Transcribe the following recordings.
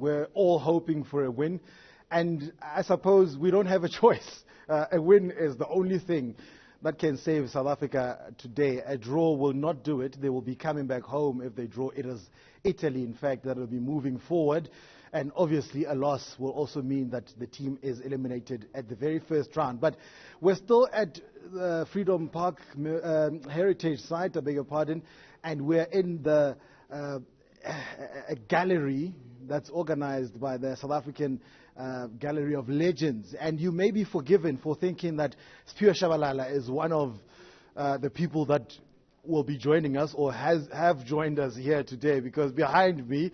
we're all hoping for a win. And I suppose we don't have a choice. A win is the only thing that can save South Africa today. A draw will not do it. They will be coming back home if they draw. It is Italy, in fact, that will be moving forward. And obviously a loss will also mean that the team is eliminated at the very first round. But we're still at the Freedom Park Heritage Site, I beg your pardon, and we're in the a gallery that's organized by the South African Gallery of Legends. And you may be forgiven for thinking that Sphiwe Shabalala is one of the people that will be joining us or have joined us here today, because behind me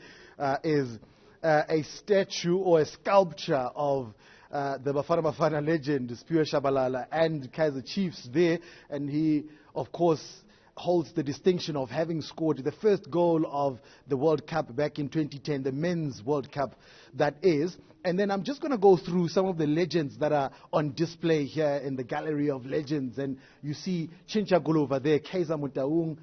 is a statue or a sculpture of the Bafana Bafana legend Sphiwe Shabalala and Kaizer Chiefs there, and he of course holds the distinction of having scored the first goal of the World Cup back in 2010, the Men's World Cup that is. And then I'm just going to go through some of the legends that are on display here in the Gallery of Legends. And you see Chincha Guluva there, Kaizer Motaung,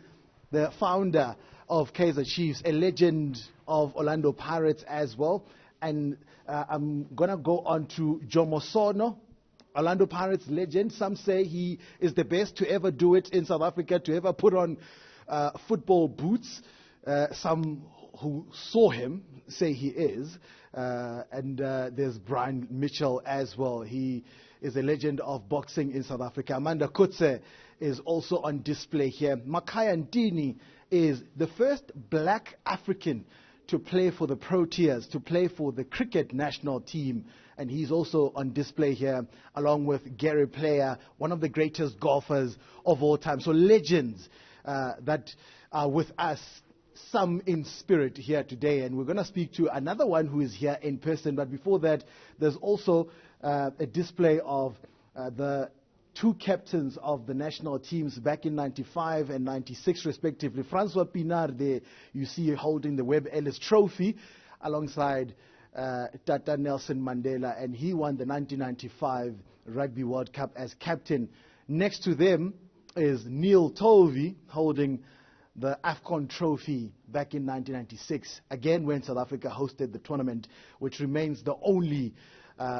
the founder of Kaizer Chiefs, a legend of Orlando Pirates as well. And I'm going to go on to Jomo Sono, Orlando Pirates legend. Some say he is the best to ever do it in South Africa, to ever put on football boots. Some who saw him say he is. And there's Brian Mitchell as well. He is a legend of boxing in South Africa. Amanda Kutse is also on display here. Makaya Ntini is the first black African to play for the Proteas, to play for the cricket national team. And he's also on display here, along with Gary Player, one of the greatest golfers of all time. So legends that are with us, some in spirit here today. And we're going to speak to another one who is here in person. But before that, there's also a display of the two captains of the national teams back in 95 and 96 respectively. Francois Pinard there, you see holding the Webb Ellis Trophy alongside Tata Nelson Mandela, and he won the 1995 Rugby World Cup as captain. Next to them is Neil Tovey holding the AFCON trophy back in 1996, again when South Africa hosted the tournament, which remains the only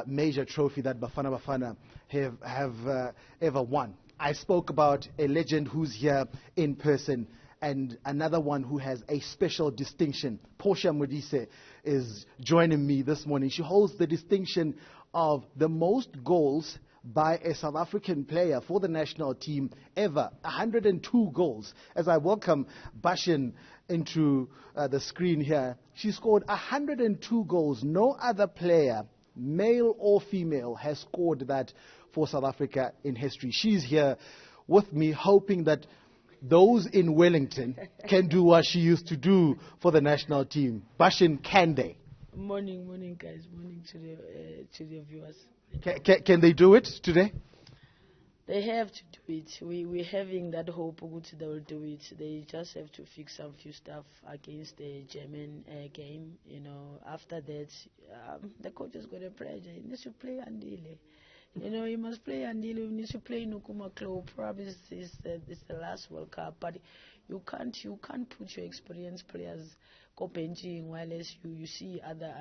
major trophy that Bafana Bafana have ever won. I spoke about a legend who's here in person, and another one who has a special distinction. Portia Modise is joining me this morning. She holds the distinction of the most goals by a South African player for the national team ever, 102 goals. As I welcome Bashin into the screen here, she scored 102 goals. No other player, male or female, has scored that for South Africa in history. She's here with me, hoping that those in Wellington can do what she used to do for the national team. Bashin, can they? Morning, guys. Morning to the viewers. Can they do it today? They have to do it. We're having that hope they will do it. They just have to fix some few stuff against the German game. You know, after that, the coach has got a pressure. He needs to play Andile. You know, he must play Andile. He needs to play Nukuma Club. Probably it's the last World Cup, but you can't put your experienced players benching while you see other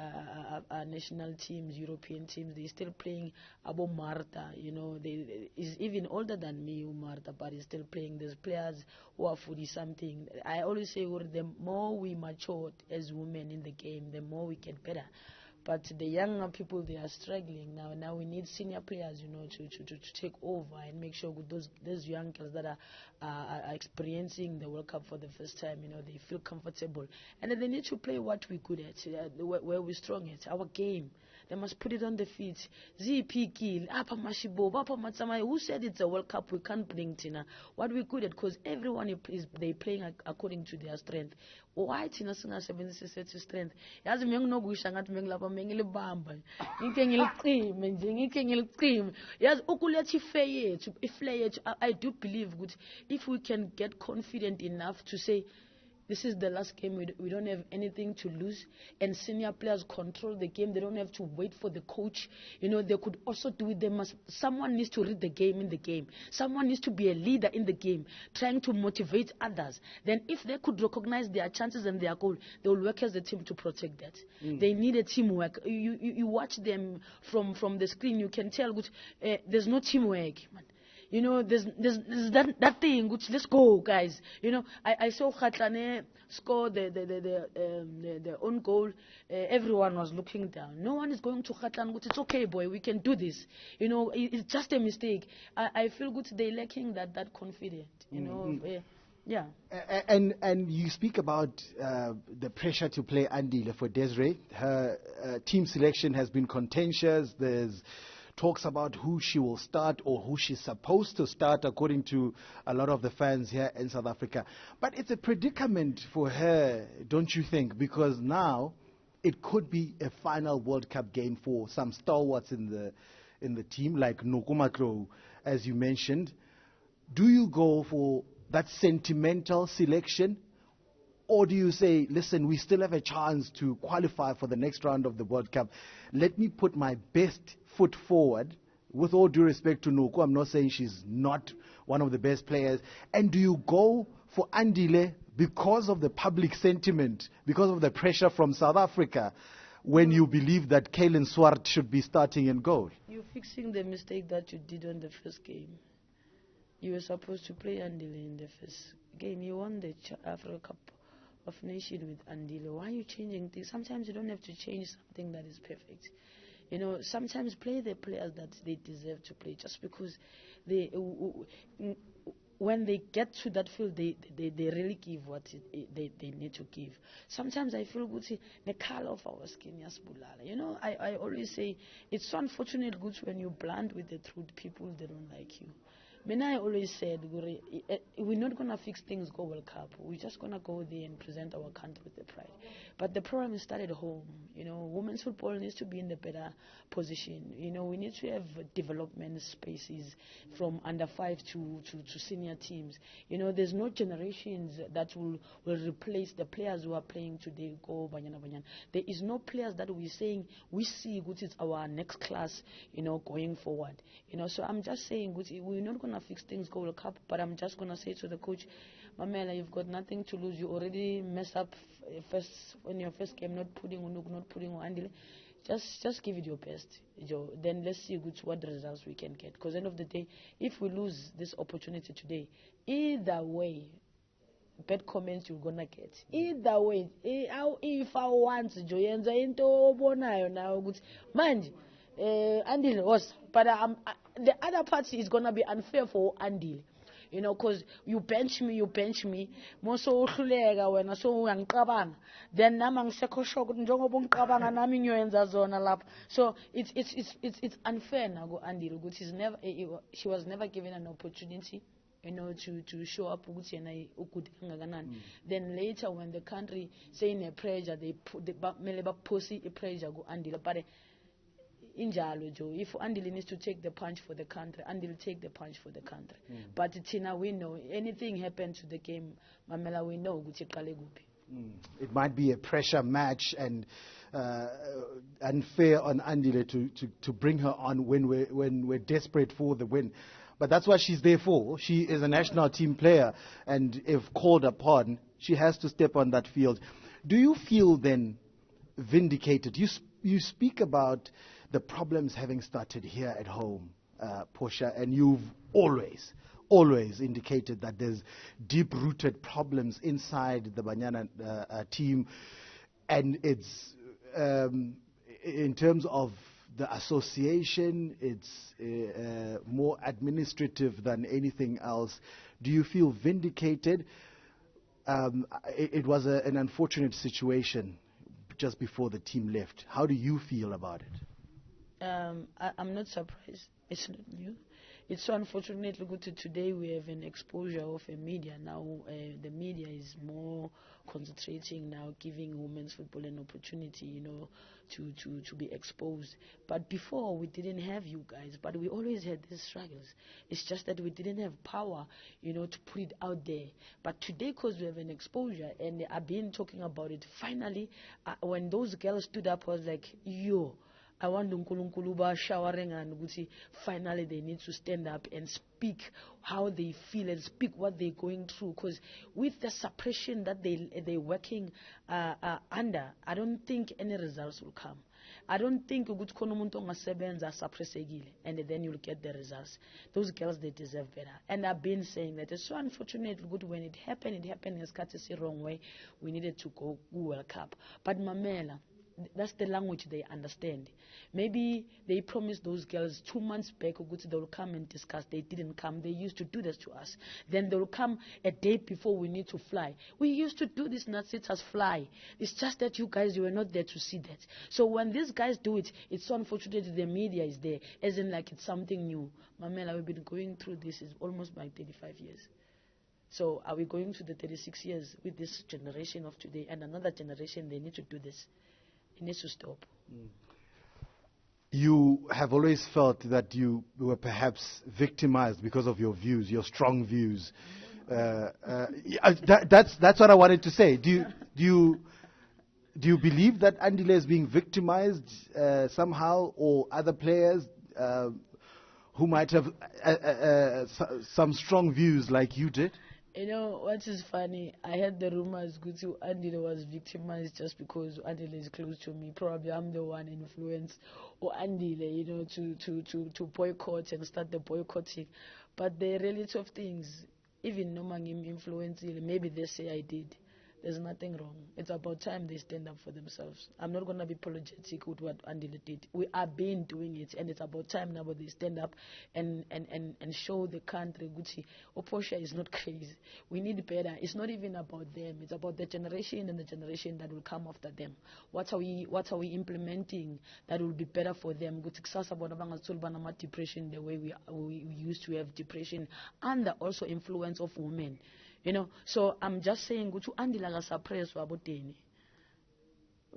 national teams, European teams, they're still playing. Abo Marta, you know, is even older than me, Marta, but he's still playing. There's players who are 40 something. I always say, the more we mature as women in the game, the more we get better. But the younger people, they are struggling now. Now we need senior players, you know, to take over and make sure those young girls that are experiencing the World Cup for the first time, you know, they feel comfortable. And then they need to play what we're good at, where we're strong at, our game. They must put it on the feet. ZP Kill, Apa Mashibo, Apa Matsamai. Who said it's a World Cup? We can't bring Tina. What we could at, because everyone they playing according to their strength. Why Tina Singa 76 strength? As a young no Gushangat Menglapa Mengili Bamba. Yes, Okuleti Faye. I do believe good if we can get confident enough to say, This is the last game. We don't have anything to lose. And senior players control the game. They don't have to wait for the coach. You know, they could also do it. Someone needs to read the game in the game. Someone needs to be a leader in the game, trying to motivate others. Then if they could recognize their chances and their goal, they will work as a team to protect that. They need a teamwork. You watch them from the screen, you can tell there's no teamwork, man. You know, there's that thing which, let's go, guys. You know, I saw Khatlane score the own goal. Everyone was looking down. No one is going to Khatlane, which it's okay, boy, we can do this. You know, it's just a mistake. I feel good they're lacking that confidence. You know, yeah. And you speak about the pressure to play Andile for Desiree. Her team selection has been contentious. There's talks about who she will start or who she's supposed to start, according to a lot of the fans here in South Africa. But it's a predicament for her, don't you think? Because now it could be a final World Cup game for some stalwarts in the team, like Nokumakro, as you mentioned. Do you go for that sentimental selection? Or do you say, listen, we still have a chance to qualify for the next round of the World Cup. Let me put my best foot forward. With all due respect to Nuku, I'm not saying she's not one of the best players. And do you go for Andile because of the public sentiment, because of the pressure from South Africa, when you believe that Kaylin Swart should be starting in goal? You're fixing the mistake that you did on the first game. You were supposed to play Andile in the first game. You won the Africa Cup of Nations with Andile. Why are you changing things? Sometimes you don't have to change something that is perfect. You know, sometimes play the players that they deserve to play, just because they, when they get to that field, they really give what they need to give. Sometimes I feel good, the color of our skin, you know, I always say, it's so unfortunate good when you're blunt with the truth, people, they don't like you. I always said, we're not going to fix things go World Cup. We're just going to go there and present our country with the pride. But the problem is started at home. You know, women's football needs to be in the better position. You know, we need to have development spaces from under 5 to senior teams. You know, there's no generations that will replace the players who are playing today, go Banyana Banyana. There is no players that we're saying, we see which is our next class, you know, going forward. You know, so I'm just saying, we're not going to fix things go World Cup, but I'm just going to say to the coach, Mamela, you've got nothing to lose. You already messed up in your first game, not putting Unuk, not putting Andile. Just give it your best, Joe. Then let's see what results we can get. Because end of the day, if we lose this opportunity today, either way, bad comments you're gonna get. Either way, if I want Joe, yenza into bonayo now, good man. Andile was, but the other party is gonna be unfair for Andile, you know, because you bench me, moso uhluleka wena so uyangicabanga, then nami angisekho shock njengoba ungicabanga nami ngiyoyenza zona lapha. So it's unfair now go Andile, ukuthi she was never given an opportunity, you know, to show up ukuthi yena ukuthi kangakanani. Then later when the country saying a pressure, they mele baphosi a pressure go Andile, but injalo Joe, if Andile needs to take the punch for the country, Andile take the punch for the country. But Tina, we know anything happened to the game, Mamela, we know ukuthi iqale kuphi. It might be a pressure match and unfair on Andile to bring her on when we're desperate for the win. But that's what she's there for. She is a national team player, and if called upon, she has to step on that field. Do you feel then vindicated? You speak about the problems having started here at home, Portia, and you've always indicated that there's deep-rooted problems inside the Banyana team, and it's in terms of the association, it's more administrative than anything else. Do you feel vindicated? It was an unfortunate situation just before the team left. How do you feel about it? I'm not surprised. It's not new. it's so unfortunately good today we have an exposure of a media now. The media is more concentrating now, giving women's football an opportunity, to be exposed. But before we didn't have you guys, but we always had these struggles. It's just that we didn't have power, to put it out there. But today, because we have an exposure, and I've been talking about it, finally, when those girls stood up, I was like, yo, I want uNkulunkulu showering and Gucci. Finally, they need to stand up and speak how they feel and speak what they're going through. Because with the suppression that they're working under, I don't think any results will come. I don't think ukuthi khona umuntu ongasebenza suppressekile and then you'll get the results. Those girls, they deserve better. And I've been saying that it's so unfortunate good when it happened as courtesy wrong way. We needed to go World Cup. But Mamela, that's the language they understand. Maybe they promised those girls 2 months back they will come and discuss. They didn't come. They used to do this to us. Then they will come a day before we need to fly. We used to do this, not sit us fly. It's just that you guys, you were not there to see that. So when these guys do it, it's so unfortunate the media is there, as in like it's something new. Mamela, we've been going through this is almost by 35 years. So are we going to the 36 years with this generation of today and another generation? They need to do this. It needs to stop. You have always felt that you were perhaps victimized because of your views, your strong views. That's what I wanted to say. Do you believe that Andile is being victimized somehow, or other players who might have some strong views like you did? You know what is funny? I heard the rumors Gutu Andile was victimized just because Andile is close to me. Probably I'm the one influenced or Andile, to boycott and start the boycotting. But the reality of things, even no man influencing, maybe they say I did. There's nothing wrong. It's about time they stand up for themselves. I'm not going to be apologetic with what Andile did. We have been doing it, and it's about time now they stand up and show the country, Gucci, Portia is not crazy. We need better. It's not even about them. It's about the generation and the generation that will come after them. What are we implementing that will be better for them? Depression, the way we used to have depression, and the also influence of women. So I'm just saying, go to Andile la suppress waboteni.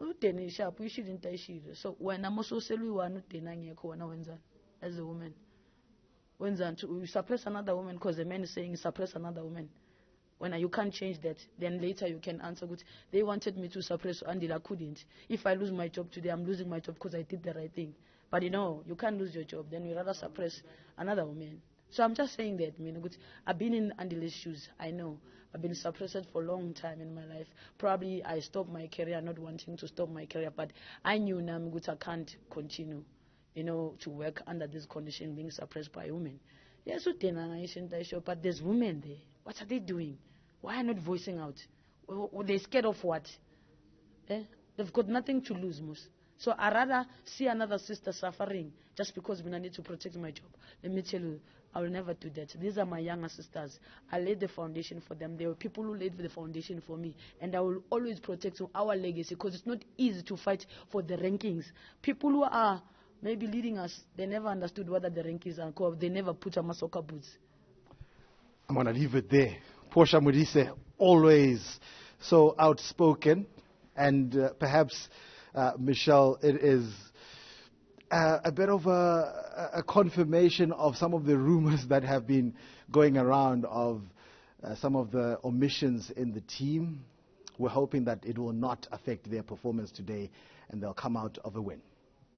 Uteni sharp, we shouldn't tie shit. So when I'm also selling one as a woman, when you suppress another woman because the man is saying suppress another woman. When you can't change that, then later you can answer good. They wanted me to suppress Andile, I couldn't. If I lose my job today, I'm losing my job because I did the right thing. But you can't lose your job. Then you rather suppress another woman. So I'm just saying that, I've been in Andile's shoes. I know. I've been suppressed for a long time in my life. Probably I stopped my career, not wanting to stop my career, but I knew now I can't continue, to work under this condition, being suppressed by women. Yes, but there's women there. What are they doing? Why are they not voicing out? They're scared of what? They've got nothing to lose, most. So I rather see another sister suffering just because I need to protect my job. Let me tell you, I will never do that. These are my younger sisters. I laid the foundation for them. There were people who laid the foundation for me. And I will always protect our legacy because it's not easy to fight for the rankings. People who are maybe leading us, they never understood what the rankings are. They never put on my soccer boots. I'm going to leave it there. Portia Modise, always so outspoken. And perhaps, Michelle, it is a bit of a confirmation of some of the rumors that have been going around of some of the omissions in the team. We're hoping that it will not affect their performance today and they'll come out of a win.